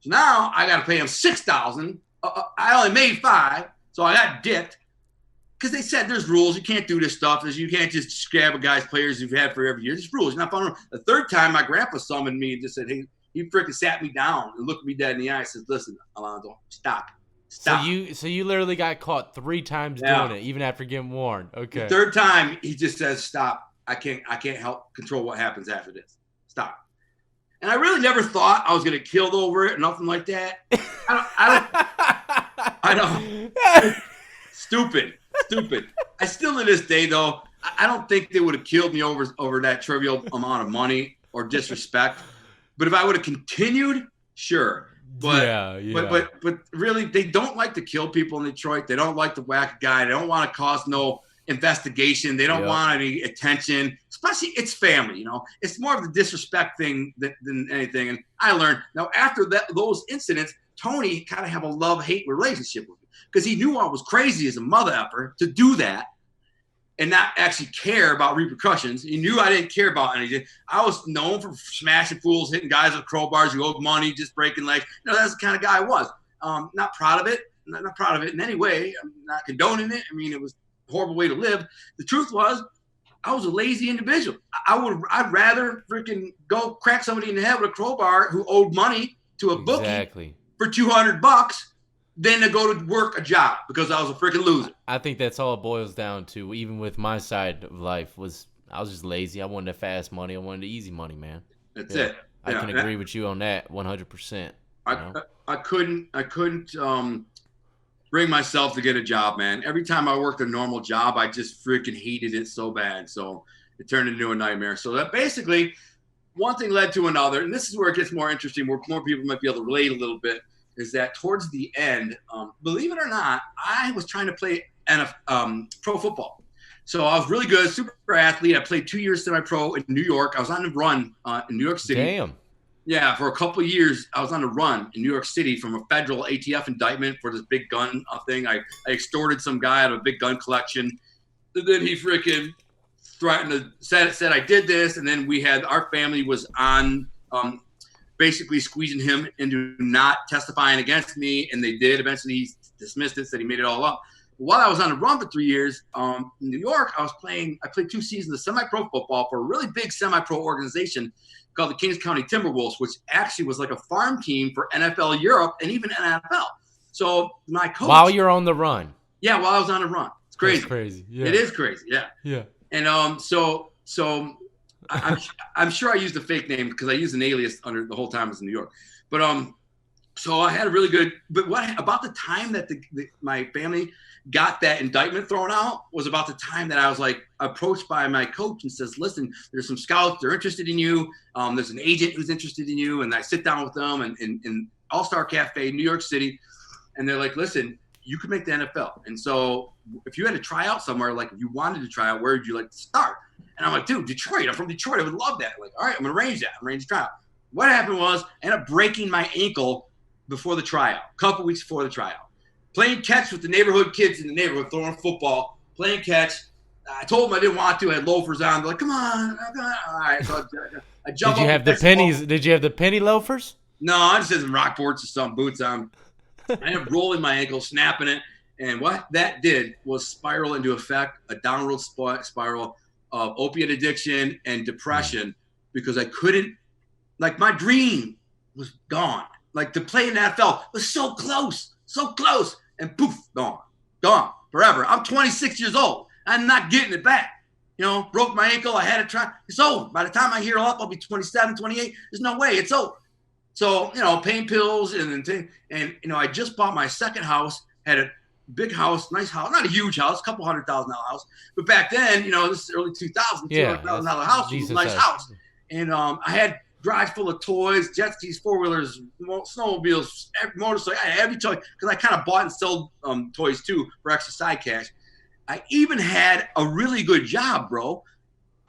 So now I got to pay him $6,000. I only made $5,000, so I got dicked because they said there's rules. You can't do this stuff. You can't just grab a guy's players you've had for every year. There's rules. You're not following. The third time, my grandpa summoned me and just said, "Hey," he freaking sat me down and looked me dead in the eye and says, "Listen, Alonzo, stop, So stop." you literally got caught 3 times doing Yeah. it, even after getting warned. The Okay. third time, he just says, "Stop. I can't help control what happens after this. Stop." And I really never thought I was going to get killed over it or nothing like that. I don't. Stupid. I still to this day though, I don't think they would have killed me over that trivial amount of money or disrespect. But if I would have continued, sure. But Yeah. but really, they don't like to kill people in Detroit. They don't like to whack a guy. They don't want to cause no investigation. They don't want any attention. Especially it's family. It's more of the disrespect thing than anything. And I learned now after those incidents, Tony kind of have a love-hate relationship with me because he knew I was crazy as a mother effer to do that and not actually care about repercussions. He knew I didn't care about anything. I was known for smashing fools, hitting guys with crowbars who owed money, just breaking legs. That's the kind of guy I was. Not proud of it. Not proud of it in any way. I'm not condoning it. I mean, it was a horrible way to live. The truth was, I was a lazy individual. I'd rather freaking go crack somebody in the head with a crowbar who owed money to a bookie for $200 than to go to work a job because I was a freaking loser. I think that's all it boils down to. Even with my side of life, I was just lazy. I wanted the fast money. I wanted the easy money, man. That's it. I can agree with you on that 100%. I couldn't bring myself to get a job, man. Every time I worked a normal job, I just freaking hated it so bad. So it turned into a nightmare. So that basically one thing led to another. And this is where it gets more interesting, where more people might be able to relate a little bit, is that towards the end, believe it or not, I was trying to play pro football. So I was really good, super athlete. I played 2 years semi-pro in New York. I was on the run in New York City. Damn. Yeah, for a couple of years, I was on the run in New York City from a federal ATF indictment for this big gun thing. I extorted some guy out of a big gun collection. And then he freaking threatened to said I did this. And then our family was on basically squeezing him into not testifying against me. And they did. Eventually, he dismissed it, said he made it all up. While I was on the run for 3 years in New York, I played 2 seasons of semi-pro football for a really big semi-pro organization called the Kings County Timberwolves, which actually was like a farm team for NFL Europe and even NFL. So my coach. While you're on the run. Yeah, while I was on the run. It's crazy. That's crazy. Yeah. It is crazy. Yeah. Yeah. And so I'm sure I used a fake name because I used an alias under the whole time I was in New York. But so I had a really good. But what about the time that my family got that indictment thrown out was about the time that I was like approached by my coach and says, "Listen, there's some scouts. They're interested in you. There's an agent who's interested in you." And I sit down with them in All-Star Cafe, New York City, and they're like, "Listen, you could make the NFL. And so if you had to try out somewhere, like if you wanted to try out, where would you like to start?" And I'm like, "Dude, Detroit. I'm from Detroit. I would love that." Like, all right, I'm gonna arrange that. I'm arrange the tryout. What happened was I ended up breaking my ankle before the tryout, a couple weeks before the tryout. Playing catch with the neighborhood kids in the neighborhood, throwing football, playing catch. I told them I didn't want to. I had loafers on. They're like, come on. All right. So I jump Did you have the pennies? Did you have the penny loafers? No, I just had some rock boards or some boots on. I ended up rolling my ankle, snapping it. And what that did was spiral into effect, a downward spiral of opiate addiction and depression because I couldn't, like my dream was gone. Like to play in the NFL was so close, and poof, gone forever. I'm 26 years old. I'm not getting it back. Broke my ankle. I had to try. It's over. By the time I heal up, I'll be 27, 28. There's no way. It's over. So, pain pills and I just bought my second house, had a big house, nice house, not a huge house, a couple $100,000 house. But back then, this is early 2000s, $200,000 house was a nice house. And I had garage full of toys, jet skis, four-wheelers, snowmobiles, motorcycles. I had every toy because I kind of bought and sold toys too for extra side cash. I even had a really good job, bro.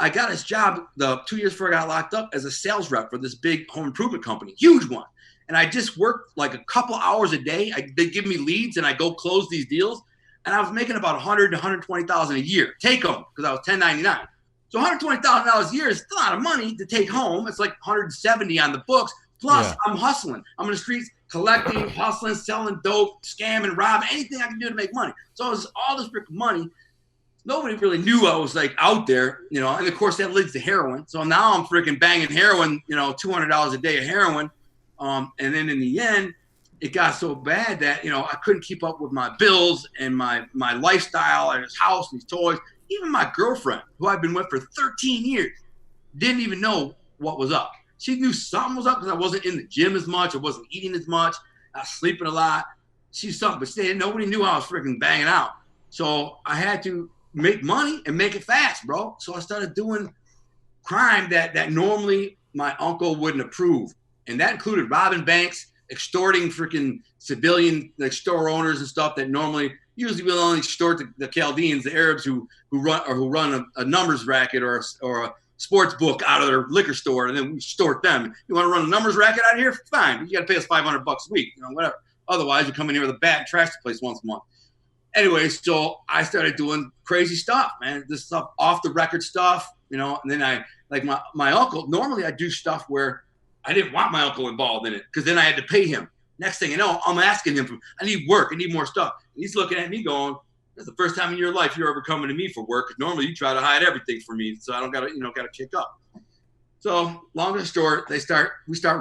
I got this job the 2 years before I got locked up as a sales rep for this big home improvement company, huge one. And I just worked like a couple hours a day. They give me leads and I go close these deals. And I was making about $100,000 to $120,000 a year. Take home because I was 1099. So $120,000 a year is still a lot of money to take home. It's like $170 on the books. Plus, I'm hustling. I'm in the streets collecting, hustling, selling dope, scamming, robbing, anything I can do to make money. So it was all this freaking money. Nobody really knew I was like out there, you know, and of course that leads to heroin. So now I'm freaking banging heroin, you know, $200 a day of heroin. And then in the end, it got so bad that, you know, I couldn't keep up with my bills and my lifestyle and his house and these toys. Even my girlfriend, who I've been with for 13 years, didn't even know what was up. She knew something was up because I wasn't in the gym as much. I wasn't eating as much. I was sleeping a lot. She's something, but nobody knew I was freaking banging out. So I had to make money and make it fast, bro. So I started doing crime that normally my uncle wouldn't approve. And that included robbing banks, extorting freaking civilian like store owners and stuff that normally usually will only extort the Chaldeans, the Arabs who run a numbers racket or a sports book out of their liquor store, and then we extort them. You want to run a numbers racket out of here? Fine. You got to pay us $500 a week, you know, whatever. Otherwise, you come in here with a bat and trash the place once a month. Anyway, so I started doing crazy stuff, man. This stuff, off the record stuff, you know. And then I, like my uncle, normally I do stuff where I didn't want my uncle involved in it because then I had to pay him. Next thing you know, I'm asking him I need work, I need more stuff. And he's looking at me going, "That's the first time in your life you're ever coming to me for work. Because normally you try to hide everything from me, so I don't gotta kick up." So long and short, we start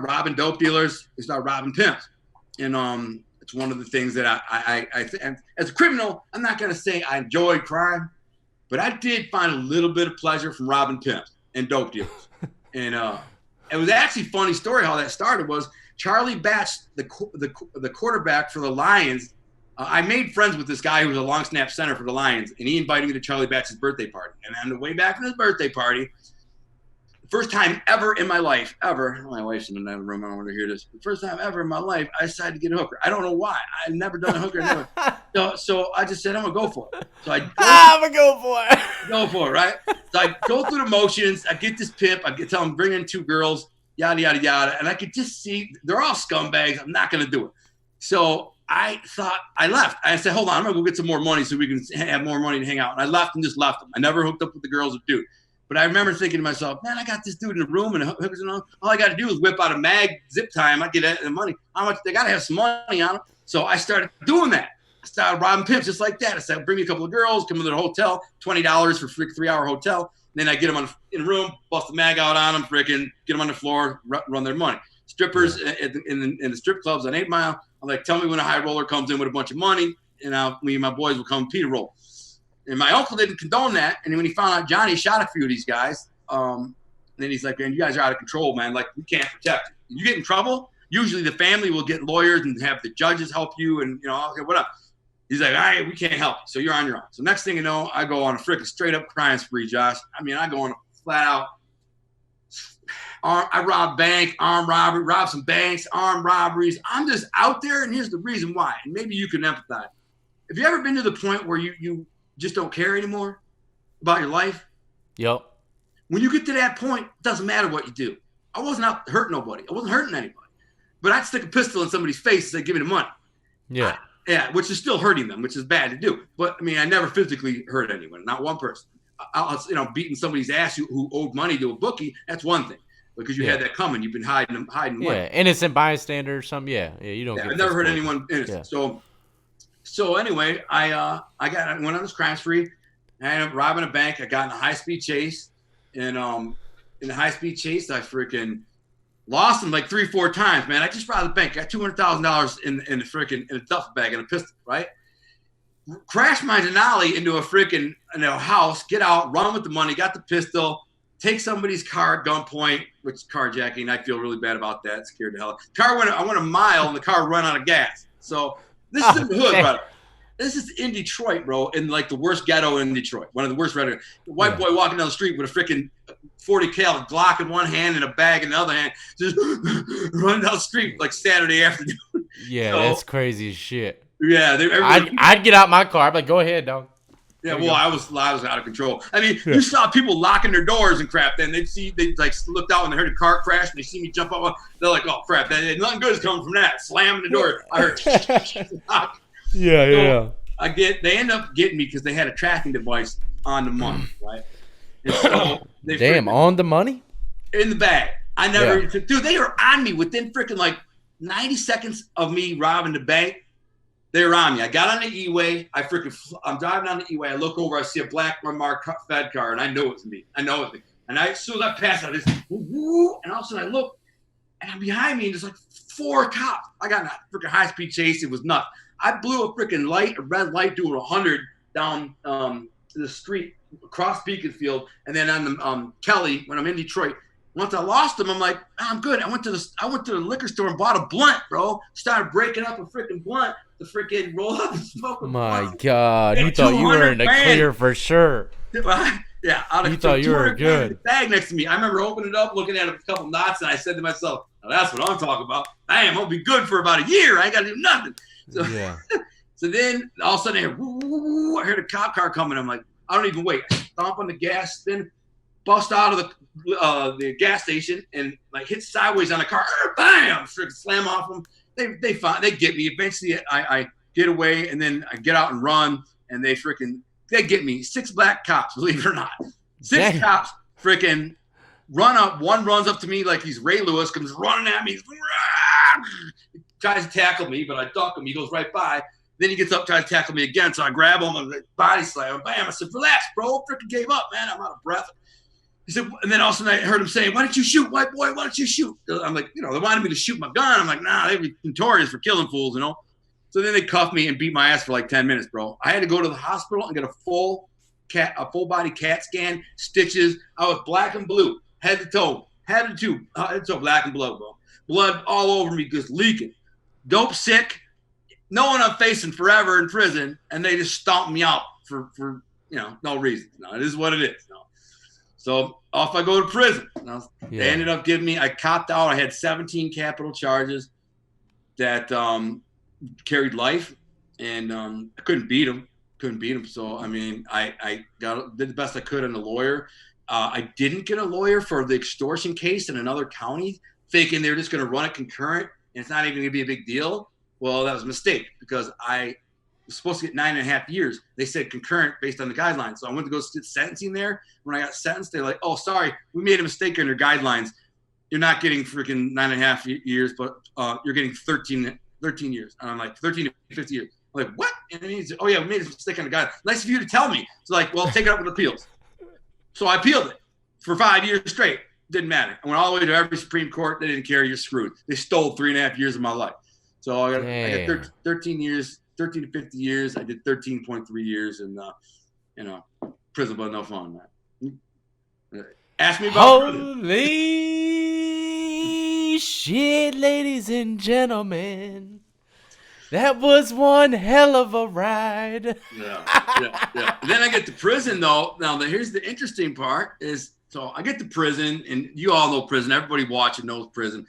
robbing dope dealers, we start robbing pimps, and it's one of the things that I as a criminal, I'm not gonna say I enjoyed crime, but I did find a little bit of pleasure from robbing pimps and dope dealers, and it was actually a funny story how that started. Was Charlie Batch, the quarterback for the Lions. I made friends with this guy who was a long snap center for the Lions, and he invited me to Charlie Batch's birthday party. And on the way back from his birthday party, first time ever in my life, my wife's in the room, I don't want to hear this. The first time ever in my life, I decided to get a hooker. I don't know why. I've never done a hooker. So I just said, I'm going to go for it. So I'm going to go for it. Go for it, right? So I go through the motions. I get this pimp. I tell him, bring in 2 girls, yada, yada, yada. And I could just see, they're all scumbags. I'm not going to do it. So I thought, I left. I said, hold on, I'm going to go get some more money so we can have more money to hang out. And I left and just left them. I never hooked up with the girls or dude. But I remember thinking to myself, man, I got this dude in the room and hookers and all I got to do is whip out a mag, zip tie him, I get the money. How much? They got to have some money on them. So I started doing that. I started robbing pimps just like that. I said, bring me a couple of girls, come to the hotel, $20 for a 3-hour hotel. Then I get them in a room, bust the mag out on them, freaking get them on the floor, run their money. Strippers in the strip clubs on 8 Mile. I'm like, tell me when a high roller comes in with a bunch of money, and me and my boys will come Peter roll. And my uncle didn't condone that. And when he found out Johnny shot a few of these guys, then he's like, man, you guys are out of control, man. Like, we can't protect you. You get in trouble, usually the family will get lawyers and have the judges help you and, okay, what up? He's like, all right, we can't help you. So you're on your own. So next thing you know, I go on a freaking straight up crime spree, Josh. I mean, I go on a flat out. I rob bank, armed robbery, rob some banks, armed robberies. I'm just out there, and here's the reason why. And maybe you can empathize. Have you ever been to the point where you just don't care anymore about your life? Yep. When you get to that point, it doesn't matter what you do. I wasn't out to hurt nobody. I wasn't hurting anybody. But I'd stick a pistol in somebody's face and say, give me the money. Yeah. Which is still hurting them, which is bad to do. But, I mean, I never physically hurt anyone, not one person. Beating somebody's ass who owed money to a bookie, that's one thing. Because you had that coming. You've been hiding money. Yeah, innocent bystander or something. Yeah, you don't get I've never hurt anyone innocent. Yeah. So anyway, I went on this crime spree. I ended up robbing a bank. I got in a high-speed chase. And in the high-speed chase, I freaking lost them like 3-4 times, man. I just robbed the bank. Got $200,000 in a duffel bag and a pistol, right? Crashed my Denali into a freaking house, get out, run with the money, got the pistol, take somebody's car at gunpoint, which is carjacking. I feel really bad about that. Scared the hell out. I went a mile and the car ran out of gas. So this is in the hood, brother. This is in Detroit, bro, in like the worst ghetto in Detroit. One of the worst red. White boy walking down the street with a freaking 40 cal Glock in one hand and a bag in the other hand, just running down the street like Saturday afternoon. Yeah, that's crazy as shit. Yeah, I'd get out my car. I'd be like, go ahead, dog. Yeah, well, I was out of control. I mean, you saw people locking their doors and crap. Then they like looked out and they heard a car crash and they see me jump up. They're like, oh crap, nothing good is coming from that. Slamming the door. I heard. Yeah. They end up getting me because they had a tracking device on the money, right? And so on the money? In the bag. I never, dude, they were on me within freaking like 90 seconds of me robbing the bank. They were on me. I got on the E-way. I'm driving on the E-way. I look over. I see a black unmarked Fed car, and I know it's me. And as soon as I pass, I just, woo, and all of a sudden I look, and behind me, and there's like 4 cops. I got in a freaking high-speed chase. It was nuts. I blew a freaking red light doing 100 down the street across Beaconsfield, and then on the Kelly when I'm in Detroit. Once I lost them, I'm like, I'm good. I went to the liquor store and bought a blunt, bro. Started breaking up a freaking blunt to freaking roll up and smoke a blunt. My God, you thought you were in the clear for sure. Yeah, you thought you were good. Bag next to me. I remember opening it up, looking at a couple knots, and I said to myself, "Now that's what I'm talking about. Bam, I'll be good for about a year. I ain't got to do nothing." So, yeah. So then all of a sudden I heard a cop car coming. I'm like, I don't even wait. I stomp on the gas, then bust out of the gas station and like hit sideways on the car. Bam! Slam off them. They get me. Eventually I get away, and then I get out and run, and they get me. 6 black cops, believe it or not. 6 cops freaking run up. One runs up to me like he's Ray Lewis, comes running at me. He tries to tackle me, but I duck him. He goes right by. Then he gets up, tries to tackle me again. So I grab him and body slam him. Bam! I said, relax, bro. Freaking gave up, man. I'm out of breath. He said, and then all of a sudden I heard him saying, why didn't you shoot, white boy? Why don't you shoot? I'm like, they wanted me to shoot my gun. I'm like, nah, they were notorious for killing fools, So then they cuffed me and beat my ass for like 10 minutes, bro. I had to go to the hospital and get a full body CAT scan, stitches. I was black and blue, head to toe, black and blue, bro. Blood all over me, just leaking. Dope sick, knowing I'm facing forever in prison, and they just stomped me out for no reason. No, it is what it is. No. So off I go to prison. They ended up giving me, I copped out. I had 17 capital charges that carried life, and I couldn't beat them. So, I mean, I did the best I could on the lawyer. I didn't get a lawyer for the extortion case in another county, thinking they were just going to run it concurrent, and it's not even going to be a big deal. Well, that was a mistake, because I was supposed to get 9.5 years. They said concurrent based on the guidelines. So I went to go sit sentencing there. When I got sentenced, they're like, oh, sorry, we made a mistake in your guidelines. You're not getting freaking 9.5 years, but you're getting 13 years. And I'm like, 13 to 50 years. I'm like, what? And he said, oh, yeah, we made a mistake on the guidelines. Nice of you to tell me. It's like, well, take it up with appeals. So I appealed it for 5 years straight. Didn't matter. I went all the way to every Supreme Court. They didn't care. You're screwed. They stole 3.5 years of my life. So I got 13 years, 13 to 50 years. I did 13.3 years, and prison, but no fun, man. Ask me about prison. Holy shit, ladies and gentlemen. That was one hell of a ride. Yeah. Then I get to prison, though. Now, here's the interesting part is, so I get to prison, and you all know prison. Everybody watching knows prison.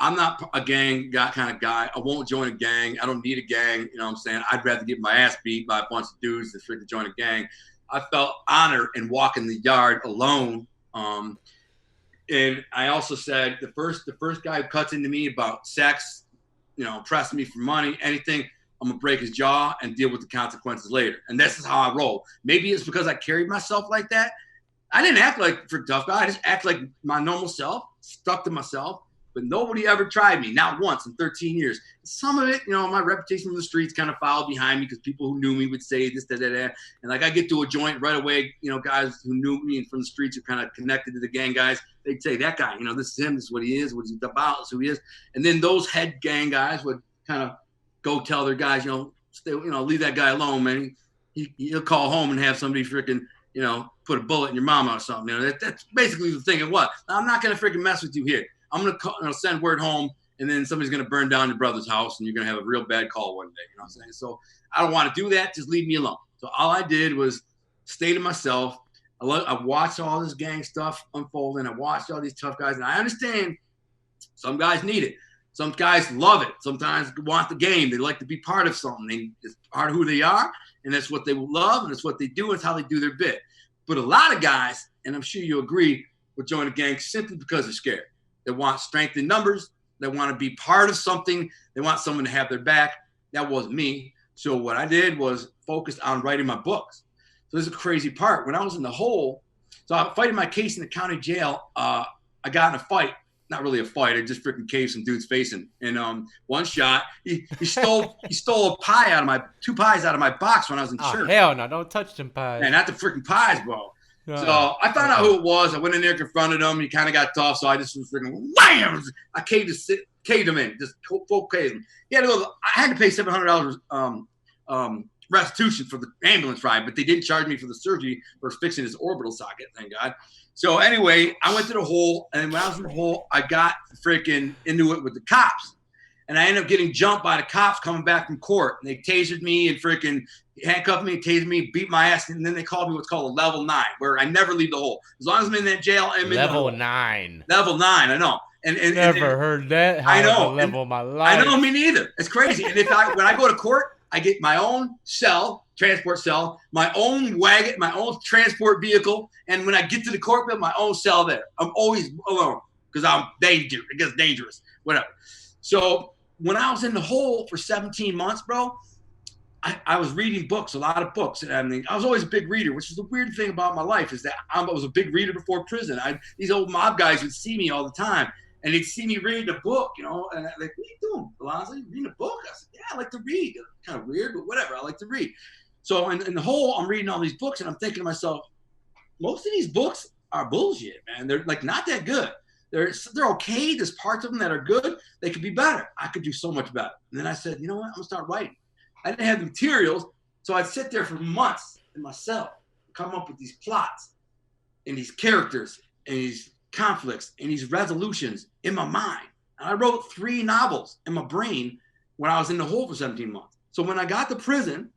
I'm not a gang kind of guy. I won't join a gang. I don't need a gang. You know what I'm saying? I'd rather get my ass beat by a bunch of dudes than freaking join a gang. I felt honored in walking the yard alone. And I also said the first guy who cuts into me about sex, pressing me for money, anything, I'm going to break his jaw and deal with the consequences later. And this is how I roll. Maybe it's because I carried myself like that. I didn't act like a tough guy. I just act like my normal self, stuck to myself. But nobody ever tried me, not once in 13 years. Some of it, my reputation from the streets kind of followed behind me because people who knew me would say this, that. And like I get to a joint right away, guys who knew me and from the streets are kind of connected to the gang guys. They'd say, that guy, this is him, this is what he is, what he's about, this is who he is. And then those head gang guys would kind of go tell their guys, stay, leave that guy alone, man. He'll call home and have somebody freaking, put a bullet in your mama or something. That's basically the thing of what? I'm not going to freaking mess with you here. I'm going to send word home, and then somebody's going to burn down your brother's house, and you're going to have a real bad call one day. You know what I'm saying? So I don't want to do that. Just leave me alone. So all I did was stay to myself. I watched all this gang stuff unfold, and I watched all these tough guys, and I understand some guys need it. Some guys love it. Sometimes want the game. They like to be part of something. It's part of who they are, and that's what they love, and it's what they do. It's how they do their bit. But a lot of guys, and I'm sure you agree, will join a gang simply because they're scared. They want strength in numbers. They want to be part of something. They want someone to have their back. That wasn't me. So what I did was focus on writing my books. So this is a crazy part. When I was in the hole, so I was fighting my case in the county jail. I got in a fight not really a fight. I just freaking caved some dude's face in. And one shot, he stole a pie out of my 2 pies out of my box when I was in church. Hell no! Don't touch them pies. Man, not the freaking pies, bro. So I found out who it was. I went in there, confronted him. He kind of got tough, so I just was freaking wham! I caved him in, just full caved him. He had to go. I had to pay $700 restitution for the ambulance ride, but they didn't charge me for the surgery for fixing his orbital socket. Thank God. So anyway, I went to the hole, and when I was in the hole, I got freaking into it with the cops. And I ended up getting jumped by the cops coming back from court. And they tasered me and freaking handcuffed me, tased me, beat my ass. And then they called me what's called a level 9, where I never leave the hole. As long as I'm in that jail, I'm in level 9. Level 9, I know. And never heard that. I know. Level of my life. I know, me neither. It's crazy. And when I go to court, I get my own cell, transport cell, my own wagon, my own transport vehicle. And when I get to the court, my own cell there. I'm always alone because I'm dangerous. It gets dangerous, whatever. So when I was in the hole for 17 months, bro, I was reading books, a lot of books. And I mean, I was always a big reader, which is the weird thing about my life is that I was a big reader before prison. These old mob guys would see me all the time, and they'd see me reading a book, you know, and they're like, what are you doing, Alonzo? You reading a book? I said, yeah, I like to read. Kind of weird, but whatever. I like to read. So in the hole, I'm reading all these books, and I'm thinking to myself, most of these books are bullshit, man. They're like not that good. They're okay. There's parts of them that are good. They could be better. I could do so much better. And then I said, you know what? I'm going to start writing. I didn't have the materials, so I'd sit there for months in my cell, come up with these plots and these characters and these conflicts and these resolutions in my mind. And I wrote 3 novels in my brain when I was in the hole for 17 months. So when I got to prison,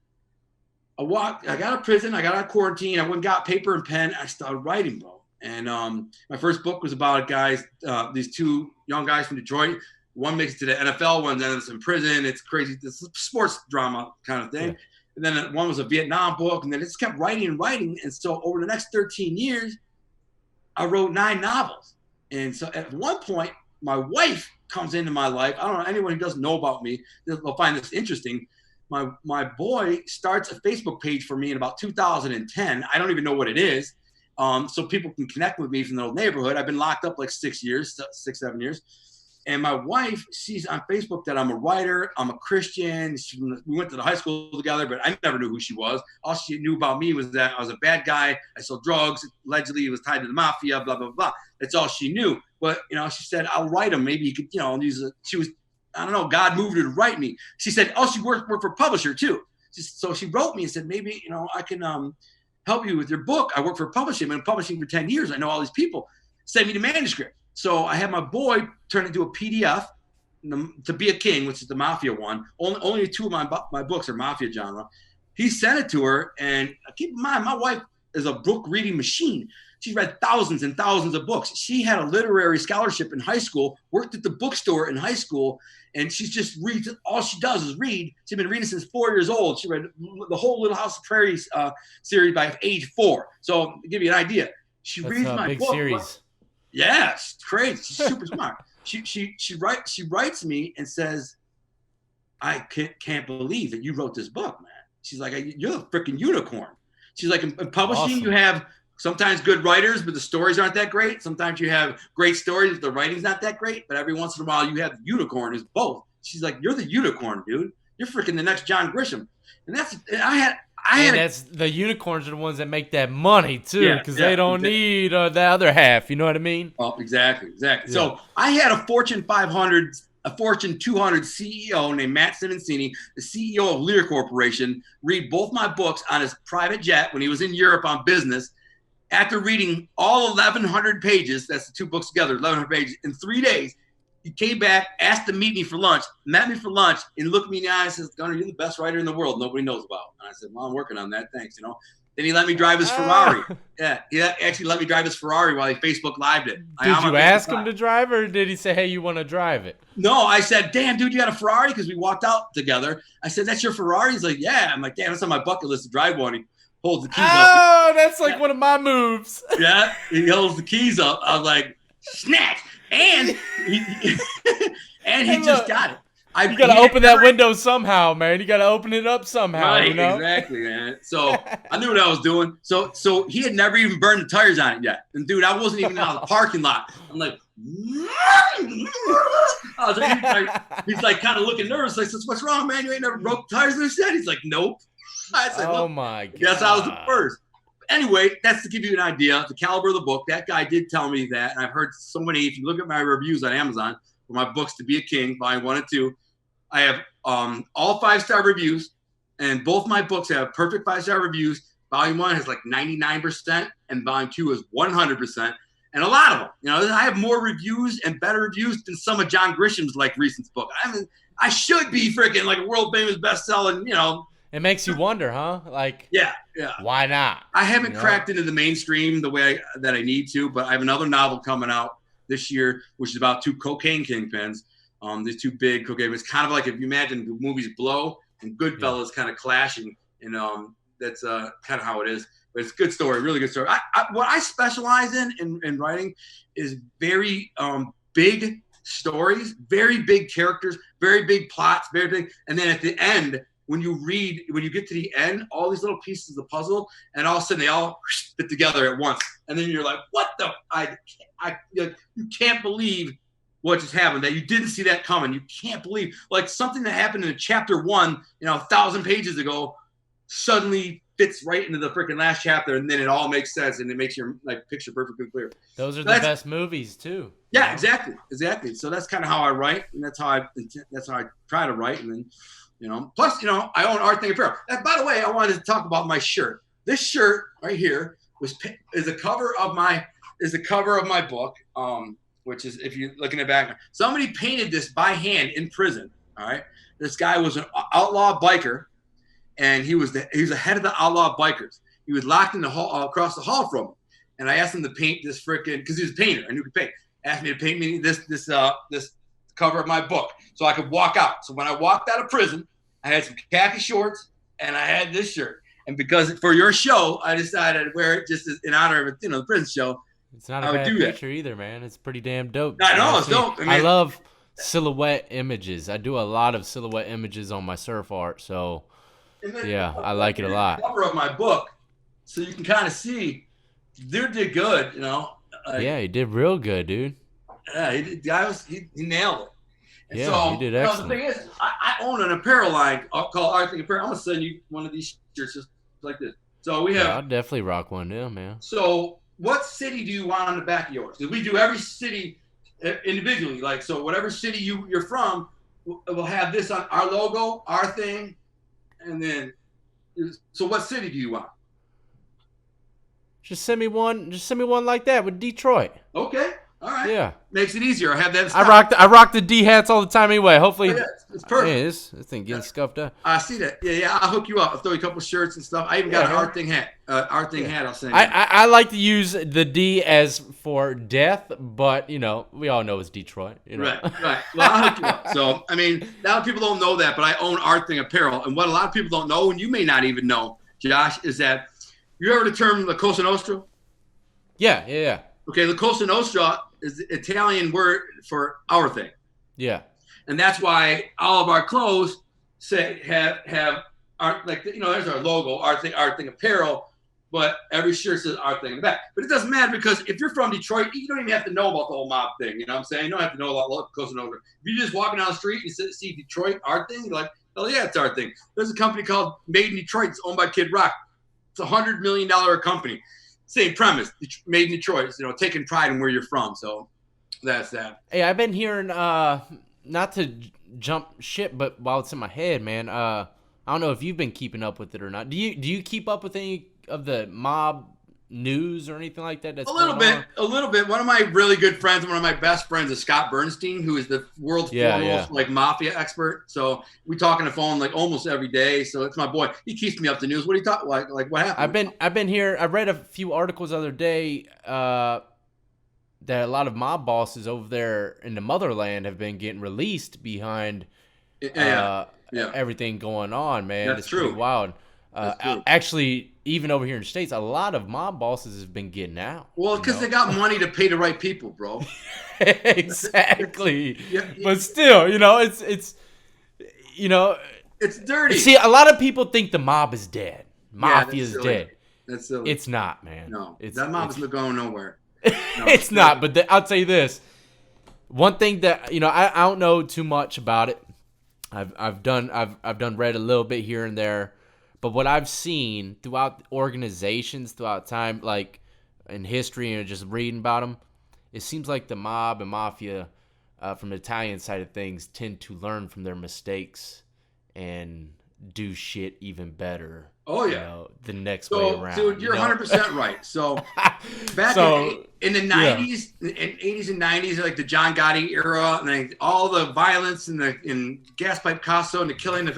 I got out of prison, I got out of quarantine, I went and got paper and pen, I started writing, bro. And my first book was about guys, these 2 young guys from Detroit. One makes it to the NFL, one ends in prison. It's crazy. It's a sports drama kind of thing. Yeah. And then one was a Vietnam book, and then it just kept writing and writing. And so over the next 13 years, I wrote 9 novels. And so at one point, my wife comes into my life. I don't know, anyone who doesn't know about me, they'll find this interesting. My boy starts a Facebook page for me in about 2010. I don't even know what it is. So people can connect with me from the old neighborhood. I've been locked up like 6 years, 7 years. And my wife sees on Facebook that I'm a writer, I'm a Christian. We went to the high school together, but I never knew who she was. All she knew about me was that I was a bad guy. I sold drugs. Allegedly, it was tied to the mafia, blah, blah, blah. That's all she knew. But, you know, she said, I'll write him. Maybe you could, you know, she was, I don't know, God moved her to write me. She said, oh, she worked for a publisher too. So she wrote me and said, maybe, you know, I can help you with your book. I work for a publisher. I've been publishing for 10 years. I know all these people. Send me the manuscript. So I had my boy turn it into a PDF, To Be a King, which is the Mafia one. Only 2 of my books are Mafia genre. He sent it to her, and keep in mind, my wife is a book reading machine. She's read thousands and thousands of books. She had a literary scholarship in high school, worked at the bookstore in high school, and she's just reads. All she does is read. She's been reading since 4 years old. She read the whole Little House of Prairie series by age 4. So to give you an idea, she reads my big book. Series. Yeah, she's crazy. She's super smart. She writes me and says, I can't believe that you wrote this book, man. She's like, you're a freaking unicorn. She's like, in publishing, awesome. You have sometimes good writers, but the stories aren't that great. Sometimes you have great stories, but the writing's not that great. But every once in a while, you have the unicorn is both. She's like, you're the unicorn, dude. You're freaking the next John Grisham. And that's the unicorns are the ones that make that money too, because they don't need the other half. You know what I mean? Oh, exactly. Yeah. So I had a Fortune 200 CEO named Matt Simoncini, the CEO of Lear Corporation, read both my books on his private jet when he was in Europe on business. After reading all 1,100 pages, that's the 2 books together, 1,100 pages, in 3 days, he came back, asked to meet me for lunch, met me for lunch, and looked me in the eye and says, Gunnar, you're the best writer in the world nobody knows about. And I said, well, I'm working on that. Thanks, you know. Then he let me drive his Ferrari. Yeah, he actually let me drive his Ferrari while he Facebook Lived it. Did you ask him to drive, or did he say, hey, you want to drive it? No, I said, damn, dude, you got a Ferrari? Because we walked out together. I said, that's your Ferrari? He's like, yeah. I'm like, damn, that's on my bucket list to drive one. He holds the keys up. Oh, that's like one of my moves. Yeah, he holds the keys up. I was like, snatch. And he just got it. You got to open that window somehow, man. You got to open it up somehow. Right, you know? exactly, man. So I knew what I was doing. So he had never even burned the tires on it yet. And dude, I wasn't even out of the parking lot. I'm like, he's like kind of looking nervous. I said, "What's wrong, man? You ain't never broke tires in this yet?" He's like, "Nope." I said, "Oh my god." Guess I was the first. Anyway, that's to give you an idea, the caliber of the book. That guy did tell me that, and I've heard so many. If you look at my reviews on Amazon for my books, To Be a King, Volume 1 and 2, I have all 5-star reviews, and both my books have perfect 5-star reviews. Volume 1 has like 99%, and Volume 2 is 100%, and a lot of them. You know, I have more reviews and better reviews than some of John Grisham's like recent book. I mean, I should be freaking like a world famous bestseller, you know. It makes you wonder, huh? Like, yeah. Why not? I haven't cracked into the mainstream the way that I need to, but I have another novel coming out this year, which is about 2 cocaine kingpins. These 2 big cocaine. It's kind of like if you imagine the movies Blow and Goodfellas kind of clashing, and that's kind of how it is. But it's a good story, really good story. What I specialize in writing is very big stories, very big characters, very big plots, very big, and then at the end, when you get to the end, all these little pieces of the puzzle, and all of a sudden they all fit together at once, and then you're like, "What the? You can't believe what just happened. That you didn't see that coming. You can't believe like something that happened in chapter 1, 1,000 pages ago, suddenly fits right into the freaking last chapter, and then it all makes sense, and it makes your like picture perfectly clear. Those are the best movies too. Yeah, exactly. So that's kind of how I write, and that's how I try to write, and then. Plus, I own Art Thing Apparel. And by the way, I wanted to talk about my shirt. This shirt right here is the cover of my book, which is, if you look in the back, somebody painted this by hand in prison. All right, this guy was an outlaw biker, and he was the head of the outlaw bikers. He was locked in the hall across the hall from me, and I asked him to paint this because he was a painter. I knew he could paint. Asked me to paint me this cover of my book so I could walk out. So when I walked out of prison, I had some khaki shorts and I had this shirt. And because for your show, I decided to wear it just in honor of the prison show. It's not a bad picture either, man. It's pretty damn dope. I know, it's dope. I love silhouette images. I do a lot of silhouette images on my surf art, so yeah, I like it a lot. The cover of my book, so you can kind of see, dude did good, yeah, he did real good, dude. Yeah, he nailed it. And yeah, so, he did excellent. The thing is, I own an apparel line called Art Thing Apparel. I'm gonna send you one of these shirts just like this. So we have. Yeah, I'll definitely rock one, yeah, man. So, what city do you want on the back of yours? Because we do every city individually. Like, so whatever city you're from, we'll have this on our logo, our thing, and then. So, what city do you want? Just send me one. Just send me one like that with Detroit. Okay. All right. Yeah. Makes it easier. I have that. I rock the D hats all the time anyway. Hopefully. Oh, yeah, it's perfect. Yeah, this thing getting scuffed up. I see that. Yeah. I'll hook you up. I'll throw you a couple shirts and stuff. I even got an Art Thing hat. Art Thing hat. I'll send you. I like to use the D as for death, but we all know it's Detroit. Right. Well, I'll hook you up. So I mean, a lot of people don't know that, but I own Art Thing Apparel, and what a lot of people don't know, and you may not even know, Josh, is that you heard the term La Cosa Nostra? Yeah. Okay, La Cosa Nostra is the Italian word for our thing. Yeah. And that's why all of our clothes have art, like, there's our logo, Art Thing Apparel, but every shirt says Art Thing in the back. But it doesn't matter, because if you're from Detroit, you don't even have to know about the whole mob thing. You know what I'm saying? You don't have to know about La Cosa Nostra. If you're just walking down the street and you see Detroit Art Thing, you're like, oh yeah, it's Art Thing. There's a company called Made in Detroit. It's owned by Kid Rock. It's a $100 million company. Same premise, made in Detroit, taking pride in where you're from. So that's that. Hey, I've been hearing, not to jump ship, but while it's in my head, man, I don't know if you've been keeping up with it or not. Do you keep up with any of the mob news or anything like that? That's a little bit. One of my really good friends, one of my best friends, is Scott Bernstein, who is the world's foremost like Mafia expert. So we talk on the phone like almost every day. So it's my boy. He keeps me up to news. What do you talk like what happened? I've been here. I read a few articles the other day that a lot of mob bosses over there in the motherland have been getting released behind everything going on, man. That's true. Pretty wild. Actually, even over here in the States, a lot of mob bosses have been getting out. Well, because they got money to pay the right people, bro. Exactly. But still, you know, It's dirty. see, a lot of people think the mob is dead. Yeah, Mafia is silly. dead. That's silly. It's not, man. No, It's that mob's not going nowhere. No, it's not. But I'll tell you this. One thing that I don't know too much about it. I've done read a little bit here and there, but what I've seen throughout organizations throughout time, like in history and just reading about them, it seems like the mob and mafia, from the Italian side of things, tend to learn from their mistakes and do shit even better. Oh yeah, the next way around. Dude, you're 100% right. So back in the 90s and 80s and 90s, like the John Gotti era, and like all the violence and the gas pipe Casso and the killing,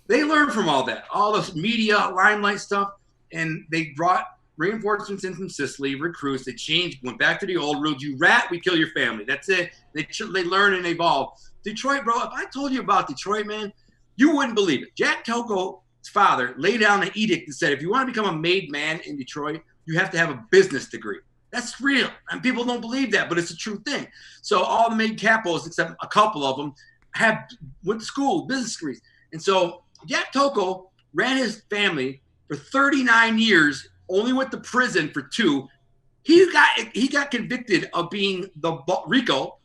they learned from all that, all the media limelight stuff, and they brought reinforcements in from Sicily, recruits. They changed, went back to the old rules. You rat, we kill your family. That's it. They learn and evolve. Detroit, bro. If I told you about Detroit, man, you wouldn't believe it. Jack Toko's father laid down an edict and said, if you want to become a made man in Detroit, you have to have a business degree. That's real. And people don't believe that, but it's a true thing. So all the made capos, except a couple of them, went to school, business degrees. And so Jack Toko ran his family for 39 years, only went to prison for 2. He got convicted of being Rico,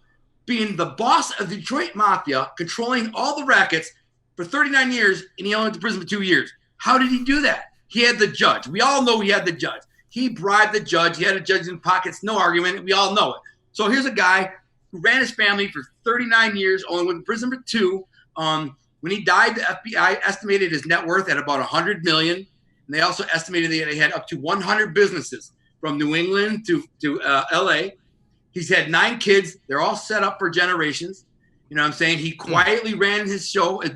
being the boss of the Detroit Mafia, controlling all the rackets for 39 years, and he only went to prison for 2 years. How did he do that? He had the judge. We all know he had the judge. He bribed the judge. He had a judge in pockets. No argument. We all know it. So here's a guy who ran his family for 39 years, only went to prison for 2. When he died, the FBI estimated his net worth at about $100 million. And they also estimated that he had up to 100 businesses from New England to L.A. He's had 9 kids. They're all set up for generations. You know what I'm saying? He quietly ran his show. He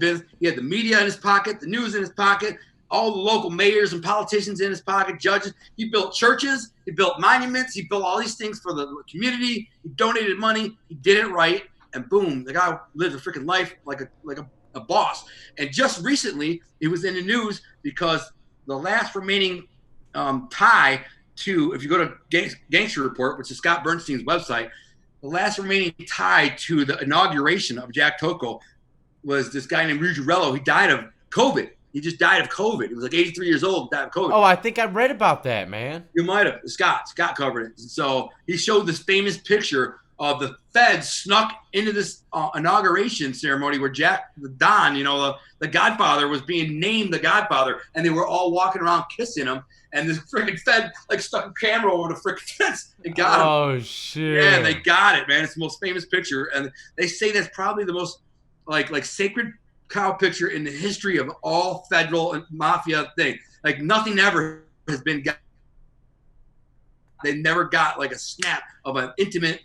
had the media in his pocket, the news in his pocket, all the local mayors and politicians in his pocket, judges. He built churches. He built monuments. He built all these things for the community. He donated money. He did it right. And boom, the guy lived a freaking life like a boss. And just recently, it was in the news because the last remaining tie to, if you go to Gangster Report, which is Scott Bernstein's website, the last remaining tie to the inauguration of Jack Toko was this guy named Ruggiero. He died of COVID. He just died of COVID. He was like 83 years old, died of COVID. Oh, I think I read about that, man. You might have. Scott covered it. So he showed this famous picture of the feds snuck into this inauguration ceremony where Jack the Don, the Godfather, was being named the Godfather, and they were all walking around kissing him. And this freaking Fed stuck a camera over the freaking fence and got him. Oh shit! Yeah, they got it, man. It's the most famous picture, and they say that's probably the most like sacred cow picture in the history of all federal and mafia thing. Like nothing ever has been got. They never got like a snap of an intimate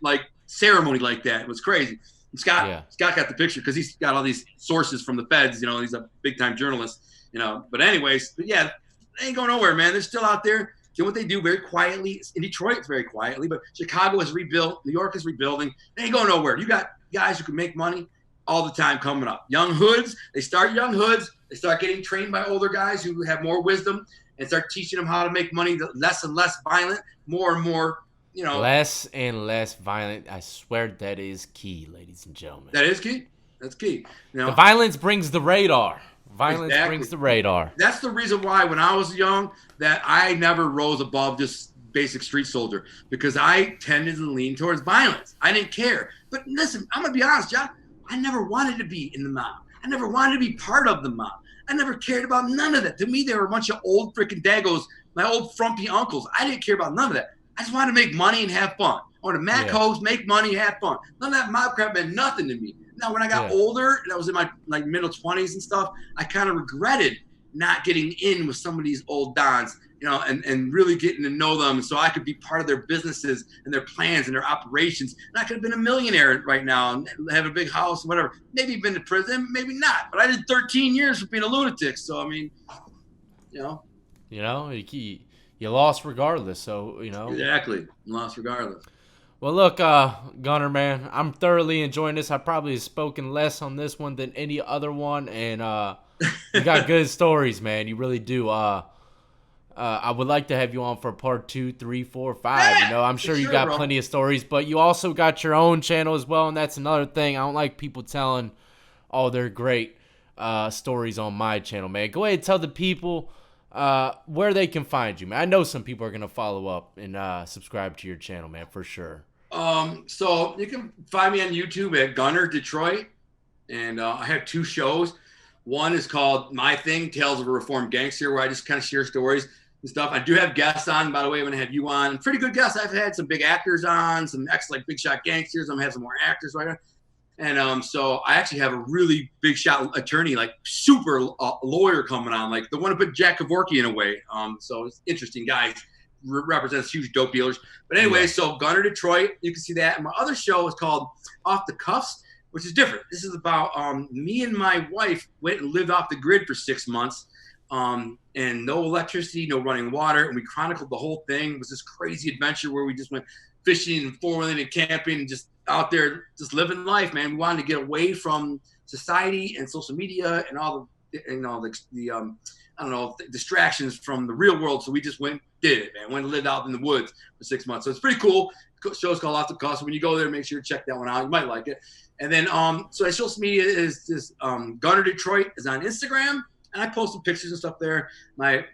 ceremony like that. It was crazy. And Scott got the picture because he's got all these sources from the feds. He's a big time journalist. But anyways, yeah. They ain't going nowhere, man. They're still out there doing what they do very quietly. In Detroit, it's very quietly, but Chicago is rebuilt. New York is rebuilding. They ain't going nowhere. You got guys who can make money all the time coming up. Young hoods, they start young hoods. They start getting trained by older guys who have more wisdom and start teaching them how to make money less and less violent, more and more, Less and less violent. I swear that is key, ladies and gentlemen. That is key. That's key. The violence brings the radar. Violence exactly. brings the radar. That's the reason why when I was young that I never rose above just basic street soldier, because I tended to lean towards violence. I didn't care. But listen, I'm going to be honest, John. I never wanted to be in the mob. I never wanted to be part of the mob. I never cared about none of that. To me, they were a bunch of old freaking dagos, my old frumpy uncles. I didn't care about none of that. I just wanted to make money and have fun. I wanted to mac hoes, make money, have fun. None of that mob crap meant nothing to me. Now, when I got older, and I was in my middle 20s and stuff, I kind of regretted not getting in with some of these old dons, and really getting to know them so I could be part of their businesses and their plans and their operations. And I could have been a millionaire right now and have a big house and whatever. Maybe been to prison, maybe not. But I did 13 years for being a lunatic. So, I mean, you lost regardless. So, Exactly. Lost regardless. Well, look, Gunner, man, I'm thoroughly enjoying this. I probably have spoken less on this one than any other one, and you got good stories, man. You really do. I would like to have you on for part 2, 3, 4, 5. I'm sure you got plenty of stories, but you also got your own channel as well, and that's another thing. I don't like people telling, oh, they're great. stories on my channel, man. Go ahead and tell the people where they can find you, man. I know some people are gonna follow up and subscribe to your channel, man, for sure. So you can find me on YouTube at Gunner Detroit, and I have 2 shows. One is called My Thing, Tales of a Reformed Gangster, where I just kind of share stories and stuff. I do have guests on, by the way. I'm gonna have you on. Pretty good guests. I've had some big actors on, some like big shot gangsters. I'm gonna have some more actors right now. And so I actually have a really big shot attorney, like super lawyer coming on, like the one who put Jack Kevorkian away. So it's interesting guy, represents huge dope dealers. But anyway, yeah. So Gunner Detroit, you can see that. And my other show is called Off the Cuffs, which is different. This is about me and my wife went and lived off the grid for 6 months, and no electricity, no running water. And we chronicled the whole thing. It was this crazy adventure where we just went fishing and four-wheeling and camping and just out there just living life, man. We wanted to get away from society and social media and all the I don't know, distractions from the real world. So we just went, did it, man. Went and lived out in the woods for 6 months. So it's pretty cool. The show's called Off the Cuffs. When you go there, make sure to check that one out. You might like it. And then, so my social media is just Gunner Detroit is on Instagram, and I post some pictures and stuff there. My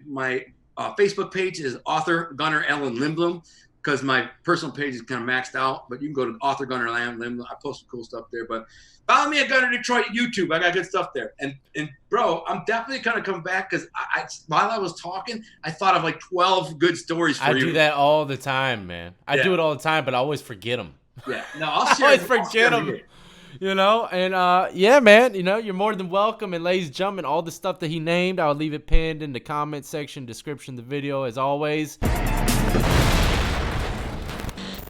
Facebook page is author Gunner Allen Lindblom, because my personal page is kind of maxed out, but you can go to author Gunner Allen Lindblom. I post some cool stuff there, but follow me at Gunner Detroit YouTube. I got good stuff there. And bro, I'm definitely going to come back, because while I was talking, I thought of like 12 good stories for you. I do that all the time, man. I do it all the time, but I always forget them. Yeah, no, I'll share. I always forget them. You know, and yeah, man, you know, you're more than welcome. And ladies and gentlemen, all the stuff that he named, I'll leave it pinned in the comment section, description of the video, as always.